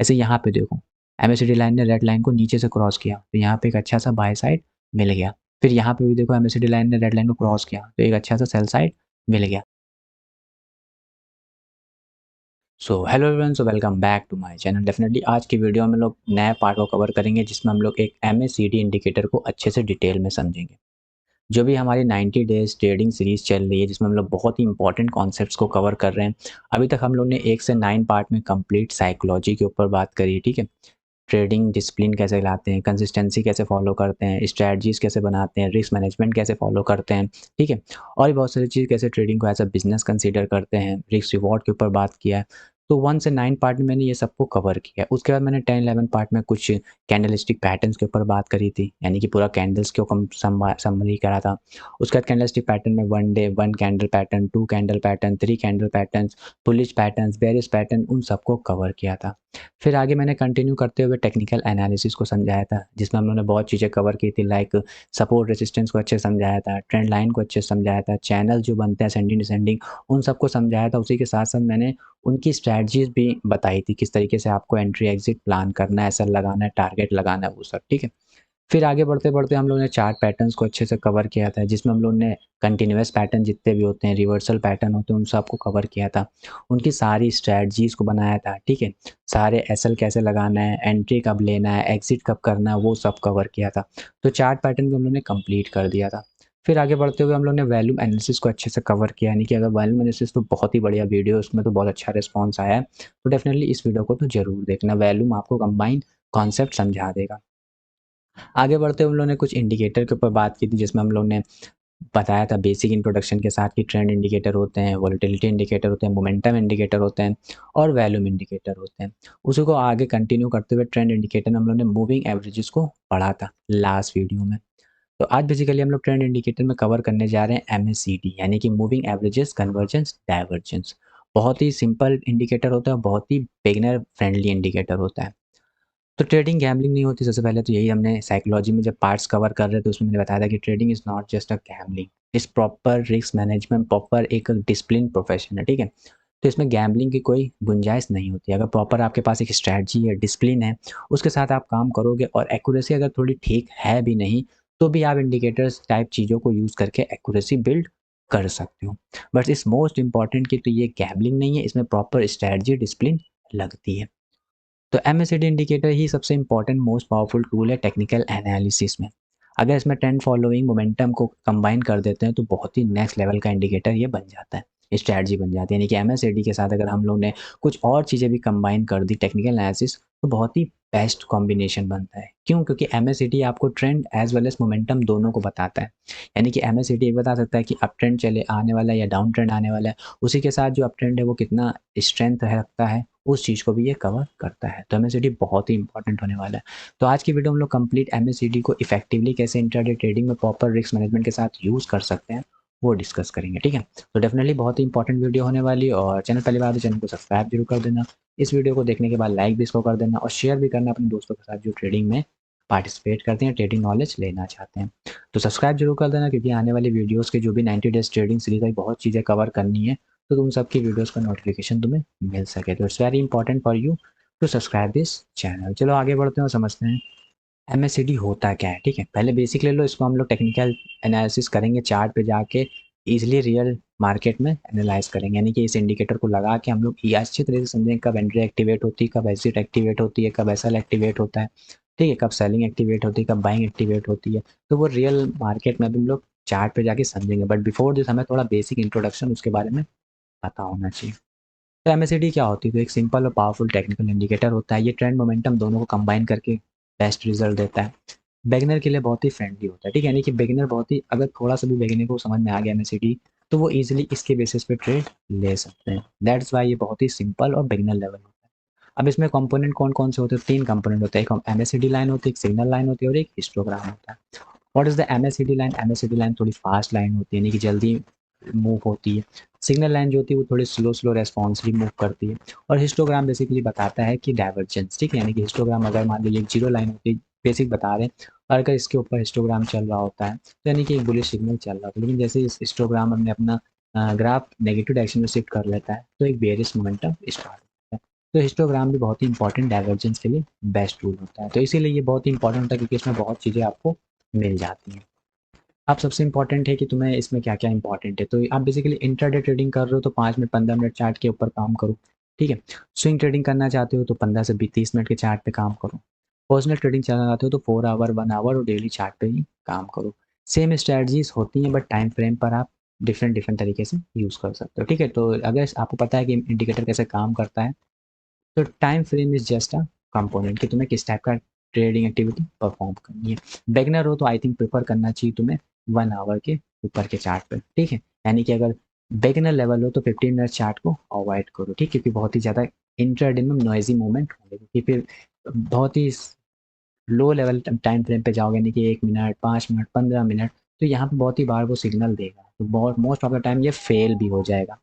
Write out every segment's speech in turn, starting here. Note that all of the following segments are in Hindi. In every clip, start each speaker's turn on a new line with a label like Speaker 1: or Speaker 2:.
Speaker 1: ऐसे यहाँ पे देखो MACD लाइन ने रेड लाइन को नीचे से क्रॉस किया, तो यहाँ पे एक अच्छा सा बाय साइड मिल गया। फिर यहाँ पे भी देखो MACD लाइन ने रेड लाइन को क्रॉस किया, तो एक अच्छा सा सेल साइड मिल गया। So hello everyone, so welcome back to my channel. Definitely आज की वीडियो में लोग नए पार्ट को कवर करेंगे जिसमें हम लोग एक MACD इंडिकेटर को अच्छे से डिटेल में समझेंगे। जो भी हमारी 90 डेज ट्रेडिंग सीरीज चल रही है जिसमें हम लोग बहुत ही इंपॉर्टेंट कॉन्सेप्ट्स को कवर कर रहे हैं। अभी तक हम लोग ने 1 से 9 पार्ट में कंप्लीट साइकोलॉजी के ऊपर बात करी है, ठीक है। ट्रेडिंग डिसिप्लिन कैसे लाते हैं, कंसिस्टेंसी कैसे फॉलो करते हैं, स्ट्रैटेजीज कैसे बनाते हैं, रिस्क मैनेजमेंट कैसे फॉलो करते हैं, ठीक है। और भी बहुत सारी चीज़, कैसे ट्रेडिंग को एज अ बिजनेस कंसीडर करते हैं, रिस्क रिवॉर्ड के ऊपर बात किया है। तो 1 से 9 पार्ट में मैंने ये सबको कवर किया है। उसके बाद मैंने 10-11 पार्ट में कुछ कैंडलस्टिक पैटर्न्स के ऊपर बात करी थी, यानी कि पूरा कैंडल्स को कम समरी करा था। उसके बाद कैंडलस्टिक पैटर्न में 1 day 1 candle pattern, 2 candle pattern, 3 candle patterns, bullish patterns, bearish pattern, उन सबको कवर किया था। फिर आगे मैंने कंटिन्यू करते हुए टेक्निकल एनालिसिस को समझाया था, जिसमें हम लोगों ने बहुत चीज़ें कवर की थी, लाइक सपोर्ट रेजिस्टेंस को अच्छे से समझाया था, ट्रेंड लाइन को अच्छे से समझाया था, चैनल जो बनते हैं असेंडिंग डिसेंडिंग, उन सबको समझाया था। उसी के साथ साथ मैंने उनकी स्ट्रैटेजीज भी बताई थी, किस तरीके से आपको एंट्री एग्जिट प्लान करना है, एसएल लगाना है, टारगेट लगाना है, वो सब, ठीक है। फिर आगे बढ़ते-बढ़ते हम लोगों ने चार्ट पैटर्न्स को अच्छे से कवर किया था, जिसमें हम लोगों ने कंटीन्यूअस पैटर्न जितने भी होते हैं, रिवर्सल पैटर्न होते हैं, उन सबको कवर किया था। उनकी सारी स्ट्रैटेजीज़ को बनाया था, ठीक है। सारे एसएल कैसे लगाना है, एंट्री कब लेना है, एग्ज़िट कब करना है, वो सब कवर किया था। तो चार्ट पैटर्न भी हम लोगों ने कंप्लीट कर दिया था। फिर आगे बढ़ते हुए हम लोग ने वॉल्यूम एनालिसिस को अच्छे से कवर किया, यानी कि अगर वॉल्यूम एनालिसिस तो बहुत ही बढ़िया वीडियो है, उसमें तो बहुत अच्छा रिस्पॉन्स आया है। तो डेफ़िनिटली इस वीडियो को तो ज़रूर देखना, वॉल्यूम आपको कंबाइंड कॉन्सेप्ट समझा देगा। आगे बढ़ते हुए हम लोगों ने कुछ इंडिकेटर के ऊपर बात की थी, जिसमें हम लोग ने बताया था बेसिक इंट्रोडक्शन के साथ कि ट्रेंड इंडिकेटर होते हैं, वोलेटिलिटी इंडिकेटर होते हैं, मोमेंटम इंडिकेटर होते हैं और वॉल्यूम इंडिकेटर होते हैं। उसी को आगे कंटिन्यू करते हुए ट्रेंड इंडिकेटर में हम लोग ने मूविंग एवरेजेस को पढ़ा था लास्ट वीडियो में। तो आज बेसिकली हम लोग ट्रेंड इंडिकेटर में कवर करने जा रहे हैं MACD, यानी कि मूविंग एवरेजेस कन्वर्जेंस डाइवर्जेंस। बहुत ही सिंपल इंडिकेटर होता है, बहुत ही बिगिनर फ्रेंडली इंडिकेटर होता है। तो ट्रेडिंग गैम्बलिंग नहीं होती। सबसे पहले तो यही हमने साइकोलॉजी में जब पार्ट्स कवर कर रहे थे उसमें मैंने बताया था कि trading is not just a gambling, इस प्रॉपर रिस्क मैनेजमेंट, प्रॉपर एक डिसिप्लिन प्रोफेशन है, ठीक है। तो इसमें गैम्बलिंग की कोई गुंजाइश नहीं होती। अगर प्रॉपर आपके पास एक स्ट्रैटेजी है, डिसिप्लिन है, उसके साथ आप काम करोगे और एक्यूरेसी अगर थोड़ी ठीक है भी नहीं, तो भी आप इंडिकेटर्स टाइप चीज़ों को यूज़ करके एक्यूरेसी बिल्ड कर सकते हो। बट इस मोस्ट इम्पॉर्टेंट कि तो ये गैम्बलिंग नहीं है, इसमें प्रॉपर स्ट्रैटेजी डिसिप्लिन लगती है। तो MACD इंडिकेटर ही सबसे इंपॉर्टेंट मोस्ट पावरफुल टूल है टेक्निकल एनालिसिस में। अगर इसमें ट्रेंड फॉलोइंग मोमेंटम को कंबाइन कर देते हैं तो बहुत ही नेक्स्ट लेवल का इंडिकेटर ये बन जाता है, स्ट्रैटेजी बन जाती है। यानी कि MACD के साथ अगर हम लोग ने कुछ और चीज़ें भी कंबाइन कर दी, टेक्निकल एनालिसिस, तो बहुत ही बेस्ट कॉम्बिनेशन बनता है। क्यों? क्योंकि MACD आपको trend as well as momentum दोनों को बताता है। यानी कि MACD ये बता सकता है कि अप ट्रेंड चले आने वाला है या डाउन ट्रेंड आने वाला है, उसी के साथ जो अप ट्रेंड है वो कितना स्ट्रेंथ रखता है, उस चीज़ को भी ये कवर करता है। तो MACD बहुत ही इंपॉर्टेंट होने वाला है। तो आज की वीडियो में हम लोग कंप्लीट MACD को इफेक्टिवली कैसे इंट्राडे ट्रेडिंग में प्रॉपर रिस्क मैनेजमेंट के साथ यूज़ कर सकते हैं, वो डिस्कस करेंगे, ठीक है। तो डेफिनेटली बहुत ही इंपॉर्टेंट वीडियो होने वाली है और चैनल पहली बार तो चैनल को सब्सक्राइब जरूर कर देना। इस वीडियो को देखने के बाद लाइक भी इसको कर देना और शेयर भी करना अपने दोस्तों के साथ जो ट्रेडिंग में पार्टिसिपेट करते हैं, ट्रेडिंग नॉलेज लेना चाहते हैं। तो सब्सक्राइब जरूर कर देना, क्योंकि आने वाली वीडियोज़ के जो भी 90 डेज़ ट्रेडिंग सीरीज़ है, बहुत चीज़ें कवर करनी है, तो उन सबकी वीडियोज़ का नोटिफिकेशन तुम्हें मिल सके। तो it's very important for you to subscribe this channel. चलो आगे बढ़ते हैं और समझते हैं MACD होता क्या है, ठीक है। पहले बेसिक ले लो, इसको हम लोग टेक्निकल एनालिसिस करेंगे, चार्ट पे जाके इजीली रियल मार्केट में एनालाइज करेंगे। यानी कि इस इंडिकेटर को लगा के हम लोग ये अच्छी तरह से समझेंगे कब एंट्री एक्टिवेट होती है, कब एग्जिट एक्टिवेट होती है, कब एसएल एक्टिवेट होता है, ठीक है, कब सेलिंग एक्टिवेट होती है, कब बाइंग एक्टिवेट होती है। तो वो रियल मार्केट में भी हम लोग चार्ट पे जाके समझेंगे। बट बिफोर दिस हमें थोड़ा बेसिक इंट्रोडक्शन उसके बारे में पता होना चाहिए। तो MACD क्या होती है? तो एक सिंपल और पावरफुल टेक्निकल इंडिकेटर होता है। ये ट्रेंड मोमेंटम दोनों को कंबाइन करके बेस्ट रिजल्ट देता है। बिगिनर के लिए बहुत ही फ्रेंडली होता है, ठीक है। यानी कि बिगिनर बहुत ही, अगर थोड़ा सा भी बिगिनर को समझ में आ गया MACD, तो वो इजीली इसके बेसिस पे ट्रेड ले सकते हैं। दैट्स वाई ये बहुत ही सिंपल और बिगिनर लेवल होता है। अब इसमें कंपोनेंट कौन-कौन से होते हैं? 3 कंपोनेंट होते हैं। एक MACD लाइन होती है, एक सिग्नल लाइन होती है और एक हिस्टोग्राम होता है। What is the MACD line? MACD line थोड़ी फास्ट लाइन होती है, यानी कि जल्दी मूव होती है। सिग्नल लाइन जो होती है वो थोड़ी स्लो रेस्पॉन्सिवली मूव करती है। और हिस्टोग्राम बेसिकली बताता है कि डाइवर्जेंस, ठीक है। यानी कि हिस्टोग्राम अगर मान लीजिए एक जीरो लाइन होती है, बेसिक बता रहे हैं, और अगर इसके ऊपर हिस्टोग्राम चल रहा होता है तो यानी कि एक बुलिश सिग्नल चल रहा होता है। लेकिन जैसे इस हिस्टोग्राम हमने अपना ग्राफ नेगेटिव डायरेक्शन में शिफ्ट कर लेता है तो एक बेयरिश मोमेंटम स्टार्ट होता है। तो हिस्टोग्राम भी बहुत ही इंपॉर्टेंट डाइवर्जेंस के लिए बेस्ट टूल होता है। तो इसीलिए ये बहुत ही इंपॉर्टेंट होता है क्योंकि इसमें बहुत चीज़ें आपको मिल जाती हैं। अब सबसे इंपॉर्टेंट है कि तुम्हें इसमें क्या-क्या इंपॉर्टेंट है। तो आप बेसिकली इंट्राडे ट्रेडिंग कर रहे हो तो 5 मिनट 15 मिनट चार्ट के ऊपर काम करो, ठीक है। स्विंग ट्रेडिंग करना चाहते हो तो 15 से 30 मिनट के चार्ट पे काम करो। पर्सनल ट्रेडिंग चलाना चाहते हो तो 4 आवर, 1 आवर और डेली चार्ट पे ही काम करो। सेम स्ट्रैटेजीज़ होती हैं बट टाइम फ्रेम पर आप डिफरेंट डिफरेंट तरीके से यूज़ कर सकते हो, ठीक है। तो अगर आपको पता है कि इंडिकेटर कैसे काम करता है, तो time frame is just a component कि तुम्हें किस टाइप का ट्रेडिंग एक्टिविटी परफॉर्म करनी है। बिगिनर हो तो आई थिंक प्रेफर करना चाहिए तुम्हें 1 आवर के ऊपर के चार्ट पे, ठीक है। यानी कि अगर बिगिनर लेवल हो तो 15 मिनट चार्ट को अवॉइड करो, ठीक, क्योंकि बहुत ही ज़्यादा इंट्राडे में नॉइज़ी मूवमेंट होंगे, क्योंकि फिर बहुत ही लो लेवल टाइम फ्रेम पे जाओगे, यानी कि 1 मिनट, 5 मिनट, 15 मिनट, तो यहाँ पे बहुत ही बार वो सिग्नल देगा। तो बहुत मोस्ट ऑफ द टाइम ये फेल भी हो जाएगा।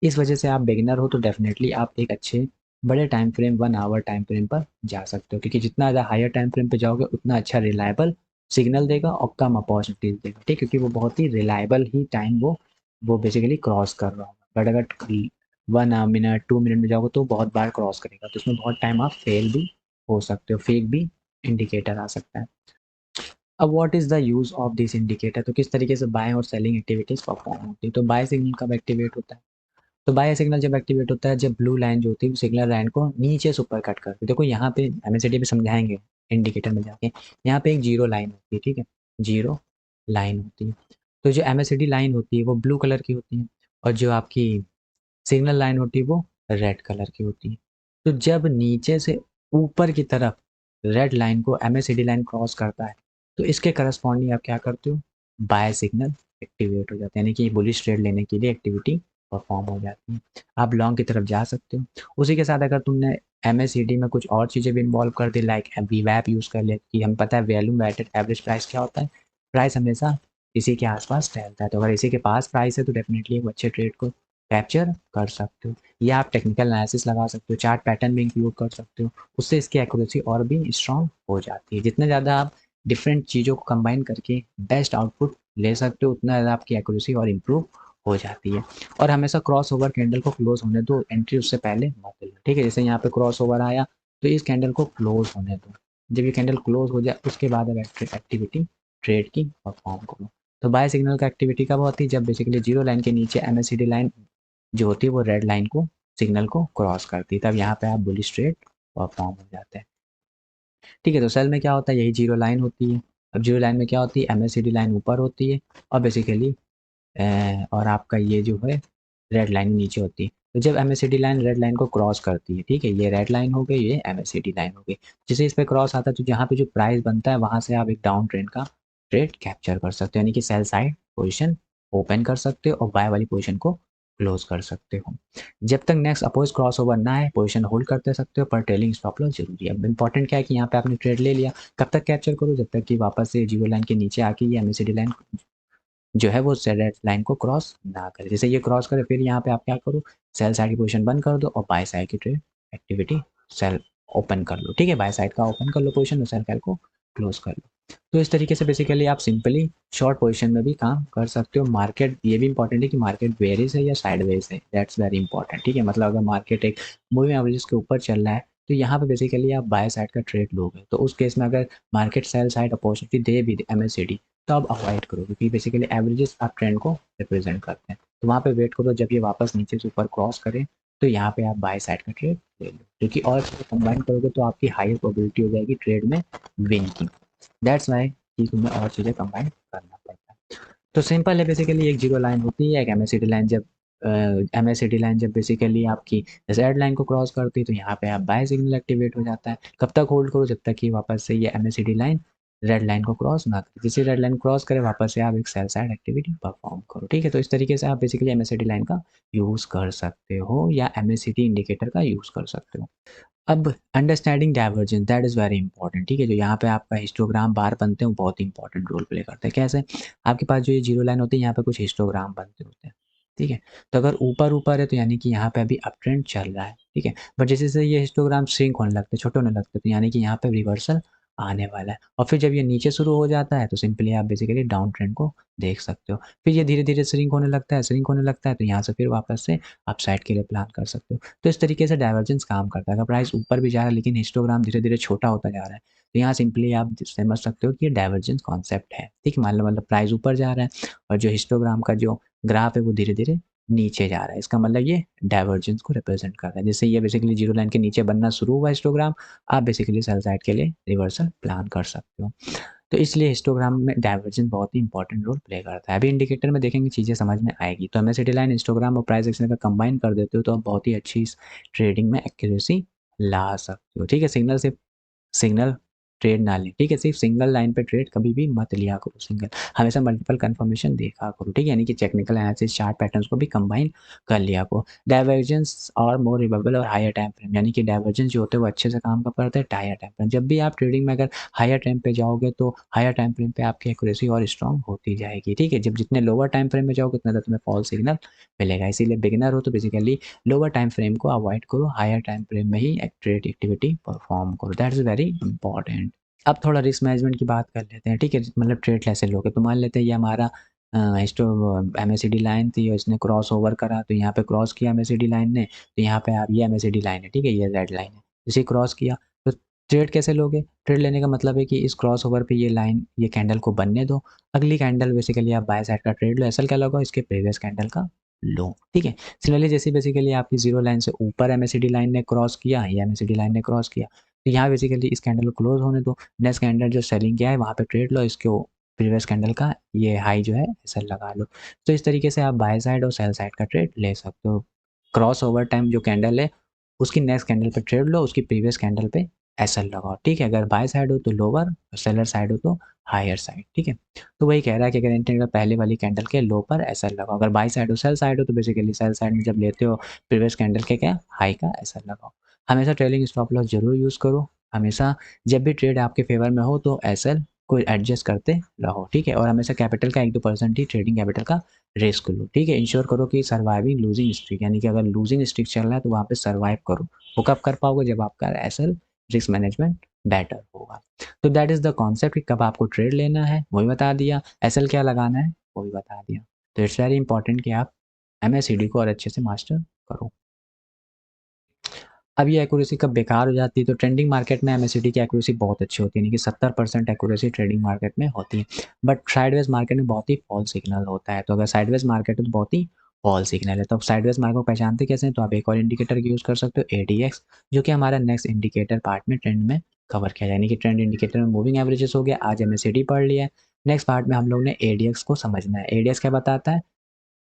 Speaker 1: इस वजह से आप बिगिनर हो तो डेफ़िनेटली आप एक अच्छे बड़े time frame 1 hour time frame पर जा सकते हो, क्योंकि जितना ज़्यादा हायर टाइम फ्रेम पे जाओगे उतना अच्छा रिलायबल सिग्नल देगा और कम अपॉर्चुनिटीज़ देगा, ठीक है? क्योंकि वो बहुत ही रिलायबल ही टाइम वो बेसिकली क्रॉस कर रहा होगा। बट अगर 1 मिनट, 2 मिनट में जाओगे तो बहुत बार क्रॉस करेगा, तो उसमें बहुत टाइम आप फेल भी हो सकते हो, फेक भी इंडिकेटर आ सकता है। अब what is the use of this indicator, तो किस तरीके से बाय और सेलिंग एक्टिविटीज़ परफॉर्म होती है। तो बाय सिग्नल कब एक्टिवेट होता है? तो बाय सिग्नल जब एक्टिवेट होता है जब ब्लू लाइन जो होती है वो सिग्नल लाइन को नीचे से ऊपर कट करती है। देखो यहाँ पे एमएससीडी में समझाएंगे इंडिकेटर में जाके, यहाँ पे एक जीरो लाइन होती है, ठीक है, जीरो लाइन होती है। तो जो एमएससीडी लाइन होती है वो ब्लू कलर की होती है और जो आपकी सिग्नल लाइन होती है वो रेड कलर की होती है। तो जब नीचे से ऊपर की तरफ रेड लाइन को एमएससीडी लाइन क्रॉस करता है तो इसके करस्पॉन्डिंग आप क्या करते हो, बाय सिग्नल एक्टिवेट हो जाते हैं, यानी कि बुलिश ट्रेड लेने के लिए एक्टिविटी परफॉर्म हो जाती है। आप लॉन्ग की तरफ जा सकते हो। उसी के साथ अगर तुमने एमएससीडी में कुछ और चीज़ें भी इन्वॉल्व कर दी लाइक वीवैप यूज़ कर ले, कि हम पता है वैल्यू वेटेड एवरेज प्राइस क्या होता है, प्राइस हमेशा इसी के आसपास टहलता है। तो अगर इसी के पास प्राइस है तो डेफिनेटली एक अच्छे ट्रेड को कैप्चर कर सकते हो, या आप टेक्निकल एनालिसिस लगा सकते हो, चार्ट पैटर्न भी इंक्लूड कर सकते हो, उससे इसकी एक्यूरेसी और भी स्ट्रॉन्ग हो जाती है। जितने ज़्यादा आप डिफरेंट चीज़ों को कंबाइन करके बेस्ट आउटपुट ले सकते हो उतना ज़्यादा आपकी एक्यूरेसी और इम्प्रूव हो जाती है। और हमेशा क्रॉस ओवर कैंडल को क्लोज होने दो, एंट्री उससे पहले मत लो, ठीक है। जैसे यहाँ पे क्रॉस ओवर आया तो इस कैंडल को क्लोज होने दो, जब ये कैंडल क्लोज हो जाए उसके बाद अब एक्टिविटी ट्रेड की परफॉर्म करो। तो बाय सिग्नल का एक्टिविटी कब होती है, जब बेसिकली जीरो लाइन के नीचे एमएससीडी लाइन जो होती है वो रेड लाइन को सिग्नल को क्रॉस करती है, तब यहाँ पे आप बुलिश ट्रेड परफॉर्म हो जाते हैं, ठीक है। तो सेल में क्या होता है, यही जीरो लाइन होती है। अब जीरो लाइन में क्या होती है, एमएससीडी लाइन ऊपर होती है और बेसिकली और आपका ये जो है रेड लाइन नीचे होती है। तो जब एमएससीडी लाइन रेड लाइन को क्रॉस करती है, ठीक है, ये रेड लाइन हो गई, ये एमएससीडी लाइन हो गई, जैसे इस पे क्रॉस आता है तो जहाँ पे जो प्राइस बनता है वहाँ से आप एक डाउन ट्रेंड का ट्रेड कैप्चर कर सकते हो, यानी कि सेल साइड पोजीशन ओपन कर सकते हो और बाय वाली पोजीशन को क्लोज कर सकते हो। जब तक नेक्स्ट अपोज क्रॉस ओवर ना है पोजीशन होल्ड करते सकते हो, पर ट्रेलिंग स्टॉप लॉस जरूरी है। अब इंपॉर्टेंट क्या है कि यहाँ पे आपने ट्रेड ले लिया, कब तक कैप्चर करो, जब तक कि वापस से जीरो लाइन के नीचे आके ये एमएससीडी लाइन जो है वो रेड लाइन को क्रॉस ना करे। जैसे ये क्रॉस करे फिर यहाँ पे आप क्या करो, सेल साइड की पोजीशन बंद कर दो और बाय साइड की ट्रेड एक्टिविटी सेल ओपन कर लो, ठीक है, बाय साइड का ओपन कर लो पोजीशन और सेल साइड को क्लोज कर लो। तो इस तरीके से बेसिकली आप सिंपली शॉर्ट पोजीशन में भी काम कर सकते हो। मार्केट ये भी इंपॉर्टेंट है कि मार्केट बेयरिश है या साइडवेज है, दैट्स वेरी इंपॉर्टेंट, ठीक है। मतलब अगर मार्केट एक मूविंग एवरेजेस के ऊपर चल रहा है तो यहाँ पे बेसिकली आप बाय साइड का ट्रेड लोगे, तो उस केस में अगर मार्केट सेल साइड अपॉर्चुनिटी दे भी एमएससीडी तो आप अवॉइड करो, क्योंकि बेसिकली एवरेजेस आप ट्रेंड को रिप्रेजेंट करते हैं। तो वहाँ पे वेट करो, जब ये वापस नीचे से ऊपर क्रॉस करे तो यहाँ पे आप बाय साइड का ट्रेड ले लो, क्योंकि और कंबाइन करोगे तो आपकी हायर प्रोबेबिलिटी हो जाएगी ट्रेड में विन की। दैट्स वाई कि तुम्हें और चीज़ें कंबाइन करना पड़ता है। तो सिंपल है, बेसिकली एक जीरो लाइन होती है, एक एमएससीडी लाइन जब एमएससीडी लाइन जब बेसिकली आपकी रेड लाइन को क्रॉस करती है तो यहाँ पे आप बाय सिग्नल एक्टिवेट हो जाता है। कब तक होल्ड करो, जब तक कि वापस से ये एमएससीडी लाइन रेड लाइन को क्रॉस ना करे। जैसे रेड लाइन क्रॉस करे वापस से आप एक सेल साइड एक्टिविटी परफॉर्म करो, ठीक है। तो इस तरीके से आप बेसिकली एमएससीडी लाइन का यूज़ कर सकते हो या एमएससीडी इंडिकेटर का यूज़ कर सकते हो। अब understanding divergence that is very important, ठीक है। जो यहाँ पे आपका हिस्टोग्राम बार बनते हैं वो बहुत इंपॉर्टेंट रोल प्ले करते हैं। कैसे, आपके पास जो ये जीरो लाइन होती है यहाँ पे कुछ हिस्टोग्राम बनते होते हैं, ठीक है। तो अगर ऊपर ऊपर है तो यानी कि यहाँ पे अभी अप ट्रेंड चल रहा है, ठीक है। बट जैसे जैसे ये हिस्टोग्राम श्रिंक होने लगते हैं, छोटे होने लगते हैं, तो यानी कि यहाँ पे रिवर्सल आने वाला है। और फिर जब ये नीचे शुरू हो जाता है तो सिंपली आप बेसिकली डाउन ट्रेंड को देख सकते हो। फिर ये धीरे-धीरे श्रिंक होने लगता है तो यहाँ से फिर वापस से अपसाइड के लिए प्लान कर सकते हो। तो इस तरीके से डाइवर्जेंस काम करता है। अगर प्राइस ऊपर भी जा रहा है लेकिन हिस्टोग्राम धीरे-धीरे छोटा होता जा रहा है, तो यहाँ सिंपली आप समझ सकते हो कि ये डाइवर्जेंस कॉन्सेप्ट है। ठीक है? मान लो मतलब प्राइस ऊपर जा रहा है और जो हिस्टोग्राम का जो ग्राफ है वो धीरे-धीरे नीचे जा रहा है। इसका मतलब ये डाइवर्जेंस को रिप्रेजेंट कर रहा है। जैसे ये बेसिकली ज़ीरो लाइन के नीचे बनना शुरू हुआ हिस्टोग्राम, आप बेसिकली सेल साइड के लिए रिवर्सल प्लान कर सकते हो। तो इसलिए हिस्टोग्राम में डाइवर्जेंस बहुत ही इंपॉर्टेंट रोल प्ले करता है। अभी इंडिकेटर में देखेंगे चीज़ें समझ में आएगी। तो एमएसिडी लाइन, हिस्टोग्राम और प्राइस एक्शन का कंबाइन कर देते हो तो आप बहुत ही अच्छी इस ट्रेडिंग में एक्यूरेसी ला सकते हो। ठीक है? सिग्नल ट्रेड ना लें, ठीक है? सिर्फ सिंगल लाइन पे ट्रेड कभी भी मत लिया करो सिंगल, हमेशा मल्टीपल कंफर्मेशन देखा करो, ठीक है? यानी कि टेक्निकल एनालिसिस चार्ट पैटर्न्स को भी कंबाइन कर लिया करो। डाइवर्जेंस और मोर रिवर्बल और हायर टाइम फ्रेम, यानी कि डाइवर्जेंस जो होते हैं वो अच्छे से काम करते हैं हायर टाइम फ्रेम। जब भी आप ट्रेडिंग में अगर हायर टाइम पे जाओगे तो हायर टाइम फ्रेम पे आपकी एक्यूरेसी और स्ट्रॉन्ग होती जाएगी, ठीक है? जब जितने लोअर टाइम फ्रेम में जाओगे उतना ज़्यादा तुम्हें फॉल्स सिग्नल मिलेगा। इसीलिए बिगिनर हो तो बेसिकली लोअर टाइम फ्रेम को अवॉइड करो, हायर टाइम फ्रेम में ही ट्रेड एक्टिविटी परफॉर्म करो। That is very important. अब थोड़ा रिस्क मैनेजमेंट की बात कर लेते हैं, ठीक है? मतलब ट्रेड कैसे लोगे? तो मान लेते हैं ये हमारा स्टो एमएसिडी लाइन थी और इसने क्रॉस ओवर करा, तो यहाँ पे क्रॉस किया एमएसिडी लाइन ने, तो यहाँ पे आप ये एमएसिडी लाइन है, ठीक है? ये रेड लाइन है, इसे क्रॉस किया, तो ट्रेड कैसे लोगे? ट्रेड लेने का मतलब है कि इस क्रॉस ओवर पे ये लाइन, ये कैंडल को बनने दो, अगली कैंडल बेसिकली आप बाय साइड का ट्रेड लो, एसएल क्या लगाओ? इसके प्रीवियस कैंडल का लो, ठीक है? सिमिलरली जैसे बेसिकली आपकी ज़ीरो लाइन से ऊपर एमएसिडी लाइन ने क्रॉस किया, या एमएसिडी लाइन ने क्रॉस किया, तो यहाँ बेसिकली इस कैंडल को क्लोज होने दो, नेक्स्ट कैंडल जो सेलिंग किया है वहाँ पे ट्रेड लो, इसको प्रीवियस कैंडल का ये हाई जो है एसएल लगा लो। तो इस तरीके से आप बाय साइड और सेल साइड का ट्रेड ले सकते हो। क्रॉस ओवर टाइम जो कैंडल है उसकी नेक्स्ट कैंडल पे ट्रेड लो, उसकी प्रीवियस कैंडल पे एसएल लगाओ, ठीक है? अगर बाय साइड हो तो लोअर और सेलर साइड हो तो हायर साइड, ठीक है? तो वही कह रहा है कि अगर एंट्री पहले वाली कैंडल के लो पर एसएल लगाओ, अगर बाय साइड हो सेल साइड हो तो बेसिकली सेल साइड में जब लेते हो प्रीवियस कैंडल के क्या हाई का एसएल लगाओ। हमेशा ट्रेलिंग स्टॉप लॉस जरूर यूज़ करो, हमेशा जब भी ट्रेड आपके फेवर में हो तो एसएल को एडजस्ट करते रहो, ठीक है? और हमेशा कैपिटल का 1-2% ही ट्रेडिंग कैपिटल का रिस्क लो, ठीक है? इंश्योर करो कि सर्वाइविंग लूजिंग स्ट्रीक, यानी कि अगर लूजिंग स्ट्रीक चल रहा है तो वहाँ पे सर्वाइव करो। वो कब कर पाओगे? जब आपका एसएल रिस्क मैनेजमेंट बेटर होगा। तो दैट इज़ द कॉन्सेप्ट कि कब आपको ट्रेड लेना है वो भी बता दिया, एसएल क्या लगाना है वो भी बता दिया। तो इट्स वेरी इंपॉर्टेंट कि आप एमएसीडी को और अच्छे से मास्टर करो। अब ये एक्यूरेसी कब बेकार हो जाती है? तो ट्रेंडिंग मार्केट में एमएसीडी की एक्यूरेसी बहुत अच्छी होती है, यानी कि 70% एक्यूरेसी ट्रेडिंग मार्केट में होती है। बट साइडवेज मार्केट में बहुत ही फॉल्स सिग्नल होता है, तो अगर साइडवेज मार्केट है तो बहुत ही फॉल्स सिग्नल है। तो अब साइडवेज मार्केट को पहचानते कैसे हैं? तो आप एक और इंडिकेटर का यूज़ कर सकते हो, एडीएक्स, जो कि हमारा नेक्स्ट इंडिकेटर पार्ट में ट्रेंड में कवर किया, यानी कि ट्रेंड इंडिकेटर में मूविंग एवरेजेस हो गया, आज एमएसीडी पढ़ लिया है। नेक्स्ट पार्ट में हम लोग ने एडीएक्स को समझना है। एडीएक्स क्या बताता है?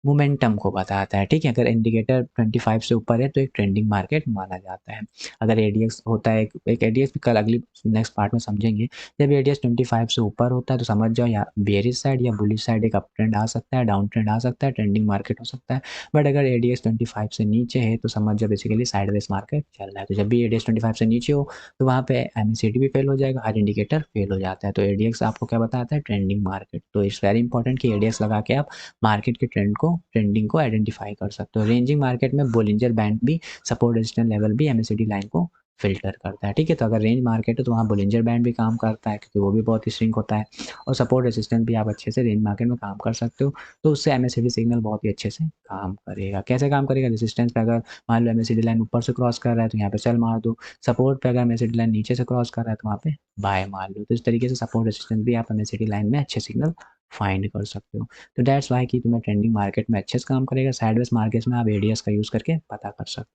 Speaker 1: मोमेंटम को बताता है, ठीक है? अगर इंडिकेटर 25 से ऊपर है तो एक ट्रेंडिंग मार्केट माना जाता है। अगर एडीएक्स होता है, एक एडीएक्स भी कल अगली नेक्स्ट पार्ट में समझेंगे। जब एडीएक्स 25 से ऊपर होता है तो समझ जाओ या बेयरिश साइड या बुलिश साइड, एक अप ट्रेंड आ सकता है, डाउन ट्रेंड आ सकता है, ट्रेंडिंग मार्केट हो सकता है। बट अगर एडीएक्स 25 से नीचे है तो समझ जाओ बेसिकली साइडवेज मार्केट चल रहा है। तो जब भी एडीएक्स 25 से नीचे हो तो वहाँ पे एमएसीडी भी फेल हो जाएगा, हर इंडिकेटर फेल हो जाता है। तो एडीएक्स आपको क्या बताता है? Trending market. तो इट्स वेरी इंपॉर्टेंट कि एडीएक्स लगा के आप मार्केट के ट्रेंडिंग को आइडेंटिफाई कर सकते हो। रेंजिंग मार्केट में बोलिंजर बैंड भी, सपोर्ट रेजिस्टेंस लेवल भी एमएसीडी लाइन को फ़िल्टर करता है, ठीक है? तो अगर रेंज मार्केट है तो वहाँ बोलिंजर बैंड भी काम करता है क्योंकि वो भी बहुत ही श्रिंक होता है, और सपोर्ट रेजिस्टेंस भी आप अच्छे से रेंज मार्केट में काम कर सकते हो, तो उससे एमएसीडी सिग्नल बहुत ही अच्छे से काम करेगा। कैसे काम करेगा? रेजिस्टेंस पे अगर मान लो एमएसीडी लाइन ऊपर से क्रॉस कर रहा है तो यहाँ पे सेल मार दो, सपोर्ट पे अगर एमएसीडी लाइन नीचे से क्रॉस कर रहा है तो वहाँ पे बाय मार लो। तो इस तरीके से सपोर्ट रेजिस्टेंस भी आप एमएसीडी लाइन में अच्छे सिग्नल फाइंड कर सकते हो। तो दैट्स वाई कि तुम्हें ट्रेंडिंग मार्केट में अच्छे से काम करेगा, साइडवेज मार्केट्स में आप एडीएस का यूज़ करके पता कर सकते हो।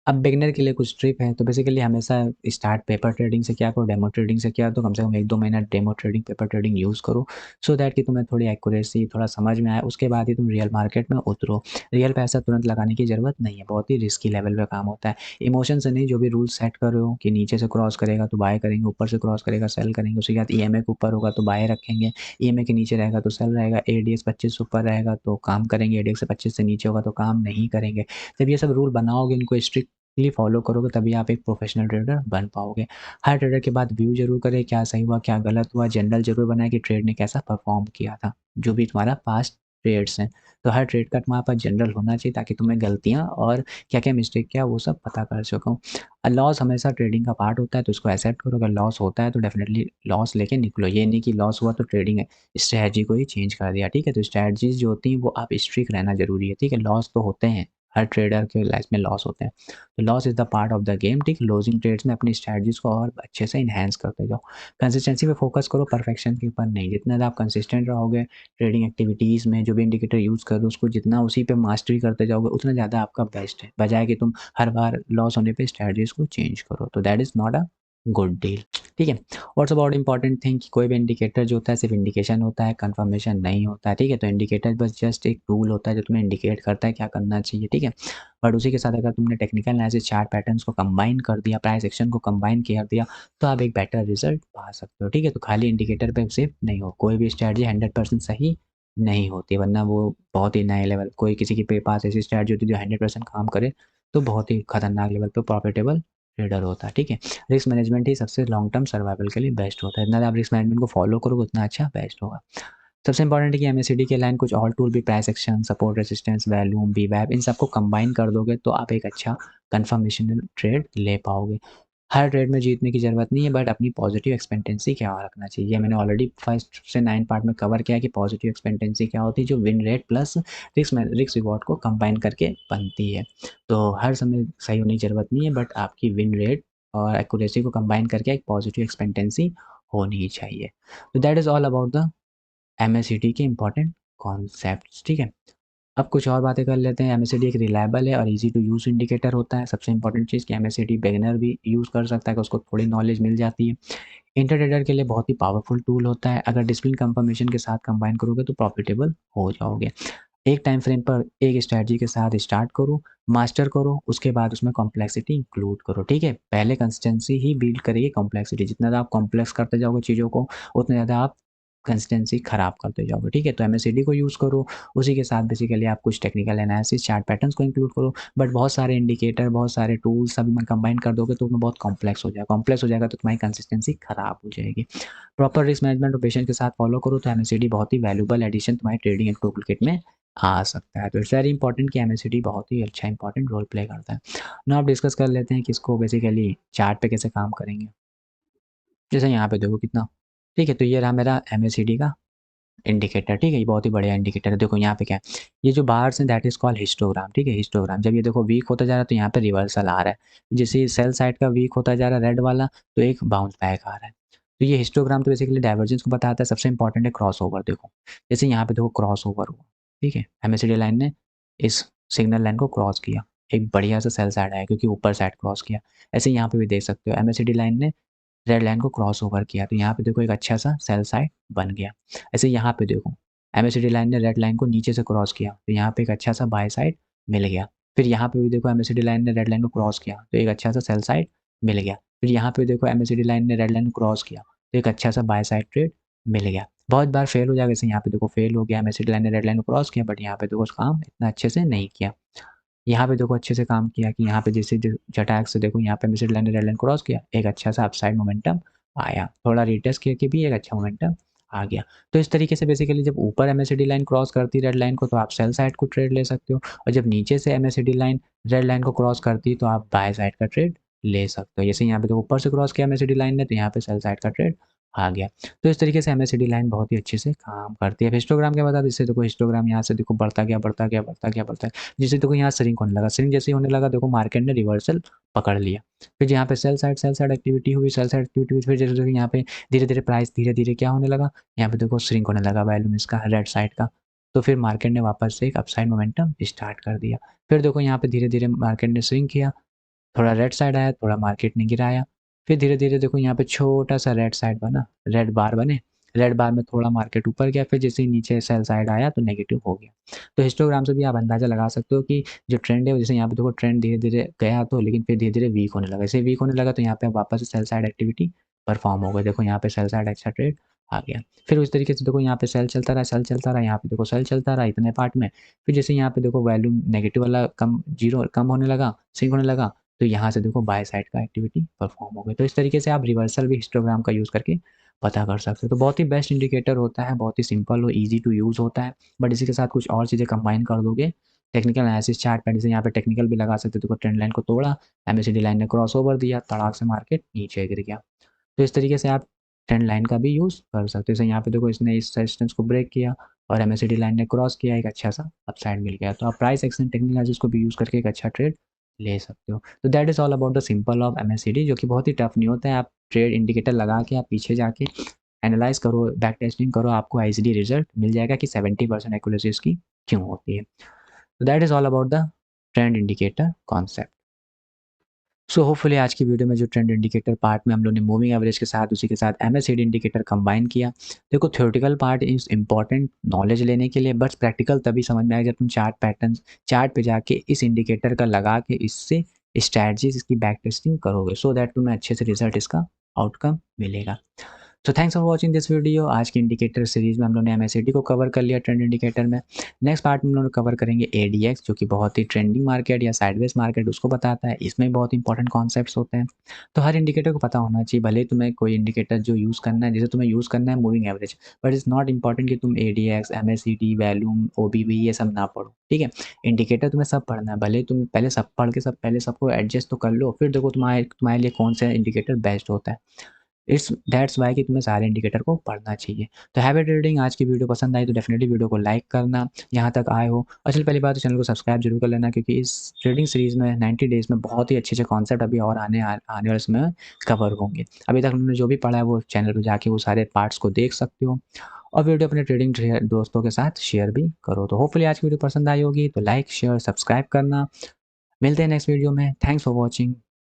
Speaker 1: अब बिगिनर के लिए कुछ ट्रिक है, तो बेसिकली हमेशा स्टार्ट पेपर ट्रेडिंग से किया करो, डेमो ट्रेडिंग से किया तो कम से कम 1-2 महीना demo trading, paper trading use करो, सो दैट कि तुम्हें थोड़ी एक्यूरेसी, थोड़ा समझ में आए, उसके बाद ही तुम रियल मार्केट में उतरो। रियल पैसा तुरंत लगाने की ज़रूरत नहीं है, बहुत ही रिस्की लेवल पे काम होता है। इमोशन से नहीं, जो भी रूल सेट कर रहे हो कि नीचे से क्रॉस करेगा तो बाय करेंगे, ऊपर से क्रॉस करेगा सेल करेंगे, उसके बाद ईएमए के ऊपर होगा तो बाय रखेंगे, ईएमए के नीचे रहेगा तो सेल रहेगा, एडीएक्स 25 से ऊपर रहेगा तो काम करेंगे, एडीएक्स से 25 से नीचे होगा तो काम नहीं करेंगे। जब ये सब रूल बनाओगे, इनको स्ट्रिक्ट फॉलो करोगे तभी आप एक प्रोफेशनल ट्रेडर बन पाओगे। हर ट्रेडर के बाद व्यू जरूर करें, क्या सही हुआ क्या गलत हुआ, जनरल जरूर बनाए कि ट्रेड ने कैसा परफॉर्म किया था, जो भी तुम्हारा पास्ट ट्रेड्स हैं, तो हर ट्रेड का तुम्हारे पास जनरल होना चाहिए ताकि तुम्हें गलतियाँ और क्या-क्या मिस्टेक किया वो सब पता कर सको। लॉस हमेशा ट्रेडिंग का पार्ट होता है तो उसको एक्सेप्ट करो, अगर लॉस होता है तो डेफ़िनेटली लॉस लेके निकलो। ये नहीं कि लॉस हुआ तो ट्रेडिंग स्ट्रैटेजी को ही चेंज कर दिया, ठीक है? तो स्ट्रैटेजीज़ जो होती हैं वो आप स्ट्रिक्ट रहना ज़रूरी है, ठीक है? लॉस तो होते हैं, हर ट्रेडर के लाइफ में लॉस होते हैं। तो loss is the part of the game, ठीक? लूज़िंग ट्रेड्स में अपनी स्ट्रैटेजीज़ को और अच्छे से एनहांस करते जाओ। कंसिस्टेंसी पे फोकस करो, परफेक्शन के ऊपर नहीं। जितना ज़्यादा आप कंसिस्टेंट रहोगे ट्रेडिंग एक्टिविटीज़ में, जो भी इंडिकेटर यूज़ कर रहे हो उसको जितना उसी पे मास्टरी करते जाओगे उतना ज़्यादा आपका बेस्ट है, बजाय कि तुम हर बार लॉस होने पे स्ट्रैटेजीज़ को चेंज करो। तो that is not a good deal, ठीक है? व्हाट्स अबाउट इम्पोर्टेंट थिंग कि कोई भी इंडिकेटर जो होता है सिर्फ इंडिकेशन होता है, कंफर्मेशन नहीं होता है, ठीक है? तो इंडिकेटर बस जस्ट एक टूल होता है जो तुम्हें इंडिकेट करता है क्या करना चाहिए, ठीक है? बट उसी के साथ अगर तुमने टेक्निकल एनालिसिस चार्ट पैटर्न्स को कंबाइन कर दिया, प्राइस एक्शन को कंबाइन कर दिया, तो आप एक बेटर रिजल्ट पा सकते हो, ठीक है? तो खाली इंडिकेटर पे सिर्फ नहीं हो, कोई भी स्ट्रैटेजी 100% सही नहीं होती, वरना वो बहुत ही नए लेवल कोई किसी के पास ऐसी स्ट्रैटेजी होती है जो 100% काम करे, तो बहुत ही खतरनाक लेवल पे प्रॉफिटेबल ट्रेडर होता है, ठीक है? रिस्क मैनेजमेंट ही सबसे लॉन्ग टर्म सर्वाइवल के लिए बेस्ट होता है। जितना ज़्यादा आप रिस्क मैनेजमेंट को फॉलो करोगे उतना अच्छा बेस्ट होगा। सबसे इंपॉर्टेंट है कि एमएसीडी के लाइन कुछ और टूल भी price action, support resistance, volume, वीवैप इन सबको कंबाइन कर दोगे तो आप एक अच्छा कन्फर्मेशनल ट्रेड ले पाओगे। हर ट्रेड में जीतने की ज़रूरत नहीं है बट अपनी पॉजिटिव एक्सपेक्टेंसी क्या रखना चाहिए। ये मैंने ऑलरेडी फर्स्ट से 9 पार्ट में कवर किया है कि पॉजिटिव एक्सपेक्टेंसी क्या होती है जो win rate plus risk reward को कंबाइन करके बनती है। तो हर समय सही होने की ज़रूरत नहीं है बट आपकी विन रेट और एक्यूरेसी को कंबाइन करके एक पॉजिटिव एक्सपेक्टेंसी होनी चाहिए। तो that is all about the MACD के इम्पोर्टेंट कॉन्सेप्ट्स, ठीक है? अब कुछ और बातें कर लेते हैं। एमएसीडी एक रिलायबल है और ईज़ी टू यूज़ इंडिकेटर होता है। सबसे इम्पोर्टेंट चीज़ कि एमएसीडी बिगिनर भी यूज़ कर सकता है कि उसको थोड़ी नॉलेज मिल जाती है। इंटर ट्रेडर के लिए बहुत ही पावरफुल टूल होता है। अगर डिसिप्लिन कंफर्मेशन के साथ कंबाइन करोगे तो प्रॉफिटेबल हो जाओगे। एक टाइम फ्रेम पर एक स्ट्रैटेजी के साथ स्टार्ट करो, मास्टर करो, उसके बाद उसमें कॉम्प्लेक्सिटी इंक्लूड करो, ठीक है? पहले कंसिस्टेंसी ही बिल्ड करिए कॉम्प्लेक्सिटी। जितना ज़्यादा आप कॉम्प्लेक्स करते जाओगे चीज़ों को, उतना ज़्यादा आप कंसिस्टेंसी खराब करते जाओगे, ठीक है? तो एमएसीडी को यूज़ करो, उसी के साथ बेसिकली आप कुछ टेक्निकल एनालिसिस, चार्ट पैटर्न्स को इंक्लूड करो, बट बहुत सारे इंडिकेटर, बहुत सारे टूल्स सभी में कंबाइन कर दोगे तो उसमें बहुत कॉम्प्लेक्स हो जाएगा। कॉम्प्लेक्स हो जाएगा तो तुम्हारी कंसिस्टेंसी खराब हो जाएगी। प्रॉपर रिस्क मैनेजमेंट और पेशेंस के साथ फॉलो करो तो एमएसीडी बहुत ही वैल्यूएबल एडिशन तुम्हारी ट्रेडिंग टूल किट में आ सकता है। तो इट्स वेरी इंपॉर्टेंट कि एमएसीडी बहुत ही अच्छा इंपॉर्टेंट रोल प्ले करता है। नाउ आप डिस्कस कर लेते हैं कि इसको बेसिकली चार्ट पे कैसे काम करेंगे। जैसे यहाँ पे देखो कितना, ठीक है? तो ये रहा मेरा एमएसीडी का इंडिकेटर, ठीक है? ये बहुत ही बढ़िया इंडिकेटर है। देखो यहाँ पे क्या है, ये जो बार्स हैं दैट इज़ कॉल्ड हिस्टोग्राम, ठीक है? हिस्टोग्राम जब ये देखो वीक होता जा रहा है तो यहाँ पे रिवर्सल आ रहा है। जैसे सेल साइड का वीक होता जा रहा है रेड वाला तो एक बाउंस बैक आ रहा है। तो ये हिस्टोग्राम तो बेसिकली डाइवर्जेंस को बताता है। सबसे इंपॉर्टेंट है क्रॉसओवर देखो। जैसे यहाँ पे देखो क्रॉसओवर हुआ, ठीक है? एमएसीडी लाइन ने इस सिग्नल लाइन को क्रॉस किया। एक बढ़िया सा सेल साइड आया क्योंकि ऊपर साइड क्रॉस किया। ऐसे यहाँ पे भी देख सकते हो एमएसीडी लाइन ने रेड लाइन को क्रॉस ओवर किया तो यहाँ पे देखो एक अच्छा सा सेल साइड बन गया। ऐसे यहाँ पे देखो एमएसीडी लाइन ने रेड लाइन को नीचे से क्रॉस किया तो यहाँ पे एक अच्छा सा बाय साइड मिल गया। फिर यहाँ पे भी देखो एमएसीडी लाइन ने रेड लाइन को क्रॉस किया तो एक अच्छा सा सेल साइड मिल गया। फिर यहाँ पे देखो एमएसीडी लाइन ने रेड लाइन को क्रॉस किया तो एक अच्छा सा बाय साइड ट्रेड मिल गया। बहुत बार फेल हो जाएगा, जैसे यहाँ पे देखो फेल हो गया, एमएसीडी लाइन ने रेड लाइन को क्रॉस किया बट यहाँ पे देखो काम इतना अच्छे से नहीं किया। यहाँ पे देखो अच्छे से काम किया कि यहाँ पे जैसे झटाक से देखो यहाँ पे मिड लाइन ने रेड लाइन क्रॉस किया, एक अच्छा सा अपसाइड मोमेंटम आया, थोड़ा रिटेस्ट करके भी एक अच्छा मोमेंटम आ गया। तो इस तरीके से बेसिकली जब ऊपर एमएसीडी लाइन क्रॉस करती रेड लाइन को तो आप सेल साइड को ट्रेड ले सकते हो और जब नीचे से एमएसीडी लाइन रेड लाइन को क्रॉस करती तो आप बाय साइड का ट्रेड ले सकते हो। जैसे यहाँ पे तो ऊपर से क्रॉस किया एमएसीडी लाइन ने तो यहाँ पे सेल साइड का ट्रेड आ गया। तो इस तरीके से एमएसीडी लाइन बहुत ही अच्छे से काम करती है। हिस्टोग्राम क्या बता, इससे देखो हिस्टोग्राम यहाँ से देखो बढ़ता गया बढ़ता गया बढ़ता गया बढ़ता गया, जिससे देखो यहाँ श्रिंक होने लगा, श्रिंक जैसे ही होने लगा देखो मार्केट ने रिवर्सल पकड़ लिया। फिर यहाँ पे सेल साइड एक्टिविटी हुई, सेल साइड एक्टिविटी हुई, फिर जैसे देखो यहाँ पे धीरे धीरे प्राइस धीरे धीरे क्या होने लगा, यहाँ पे देखो श्रिंक होने लगा वैल्यूम इसका रेड साइड का। तो फिर मार्केट ने वापस से एक अपसाइड मोमेंटम स्टार्ट कर दिया। फिर देखो यहाँ पे धीरे धीरे मार्केट ने श्रिंक किया, थोड़ा रेड साइड आया, थोड़ा मार्केट ने गिराया। फिर धीरे-धीरे देखो यहाँ पे छोटा-सा रेड साइड बना, रेड बार बने, रेड बार में थोड़ा मार्केट ऊपर गया, फिर जैसे ही नीचे सेल साइड आया तो नेगेटिव हो गया। तो हिस्टोग्राम से भी आप अंदाज़ा लगा सकते हो कि जो ट्रेंड है वो जैसे यहाँ पे देखो ट्रेंड धीरे-धीरे गया तो लेकिन फिर धीरे-धीरे वीक होने लगा। जैसे वीक होने लगा तो यहाँ पे वापस से सेल साइड एक्टिविटी परफ़ॉर्म हो गई। देखो यहाँ पे सेल साइड अच्छा ट्रेड आ गया। फिर उस तरीके से देखो यहाँ पे सेल चलता रहा, सेल चलता रहा, यहाँ पे देखो सेल चलता रहा इतने पार्ट में। फिर जैसे यहाँ पे देखो वॉल्यूम नेगेटिव वाला कम 0 कम होने लगा, सिंक होने लगा, तो यहाँ से देखो बाय साइड का एक्टिविटी परफॉर्म हो गई। तो इस तरीके से आप रिवर्सल भी हिस्टोग्राम का यूज़ करके पता कर सकते हो। तो बहुत ही बेस्ट इंडिकेटर होता है, बहुत ही सिंपल और ईज़ी टू यूज़ होता है। बट इसी के साथ कुछ और चीज़ें कंबाइन कर दोगे, टेक्निकल एनालिसिस चार्ट पैटर्न, जैसे यहाँ पे टेक्निकल भी लगा सकते हो। देखो ट्रेंड लाइन को तोड़ा, एमएसीडी लाइन ने क्रॉसओवर दिया, तड़ाक से मार्केट नीचे गिर गया। तो इस तरीके से आप ट्रेंड लाइन का भी यूज़ कर सकते हो। जैसे यहाँ पे देखो इसने इस रेजिस्टेंस को ब्रेक किया और एमएसीडी लाइन ने क्रॉस किया, एक अच्छा सा अपसाइड मिल गया। तो आप प्राइस एक्शन टेक्निकल एनालिसिस को भी यूज़ करके एक अच्छा ट्रेड ले सकते हो। तो that is all about the simple of MACD, जो कि बहुत ही टफ नहीं होता है। आप ट्रेड इंडिकेटर लगा के आप पीछे जाके एनालाइज़ करो, बैक टेस्टिंग करो, आपको ईज़िली रिजल्ट मिल जाएगा कि 70% एक्यूरेसी इसकी क्यों होती है। तो that is all about the trend indicator concept. So hopefully आज की वीडियो में जो ट्रेंड इंडिकेटर पार्ट में हम लोग ने मूविंग एवरेज के साथ उसी के साथ एमएसीडी इंडिकेटर कंबाइन किया। देखो theoretical part is important knowledge लेने के लिए, बट प्रैक्टिकल तभी समझ में आएगा जब तुम चार्ट पैटर्न्स चार्ट पे जाके इस इंडिकेटर का लगा के इससे स्ट्रैटेजीज इसकी बैक टेस्टिंग करोगे, सो दैट तुम्हें अच्छे से रिजल्ट इसका आउटकम मिलेगा। तो thanks for watching this video. आज की इंडिकेटर सीरीज में हम लोगों ने एमएसीडी को कवर कर लिया ट्रेंड इंडिकेटर में। नेक्स्ट पार्ट में हम लोग कवर करेंगे एडीएक्स, जो कि बहुत ही ट्रेंडिंग मार्केट या साइडवेज मार्केट उसको बताता है। इसमें बहुत इंपॉर्टेंट कॉन्सेप्ट्स होते हैं। तो हर इंडिकेटर को पता होना चाहिए, भले तुम्हें कोई इंडिकेटर जो यूज़ करना है, जैसे तुम्हें यूज़ करना है moving average, but it's not important कि तुम एडीएक्स, एमएसीडी, वैल्यूम, ओबीवी ये सब ना पढ़ो, ठीक है। इंडिकेटर तुम्हें सब पढ़ना है, भले तुम पहले सब पढ़ के सब पहले सबको एडजस्ट तो कर लो, फिर देखो तुम्हारे लिए कौन सा इंडिकेटर बेस्ट होता है। इट्स दैट्स वाई कि तुम्हें सारे इंडिकेटर को पढ़ना चाहिए। तो हैवी ट्रेडिंग, आज की वीडियो पसंद आई तो डेफिनेटली वीडियो को लाइक करना, यहाँ तक आए हो। और चल पहली बात तो चैनल को सब्सक्राइब जरूर कर लेना, क्योंकि इस ट्रेडिंग सीरीज़ में 90 डेज़ में बहुत ही अच्छे कॉन्सेप्ट अभी और आने वाले समय में कवर होंगे। अभी तक हमने जो भी पढ़ा है वो चैनल पर जाके वो सारे पार्ट्स को देख सकते हो, और वीडियो अपने ट्रेडिंग दोस्तों के साथ शेयर भी करो। तो होपफुली आज की वीडियो पसंद आई होगी, तो लाइक शेयर सब्सक्राइब करना। मिलते हैं नेक्स्ट वीडियो में। Thanks for watching.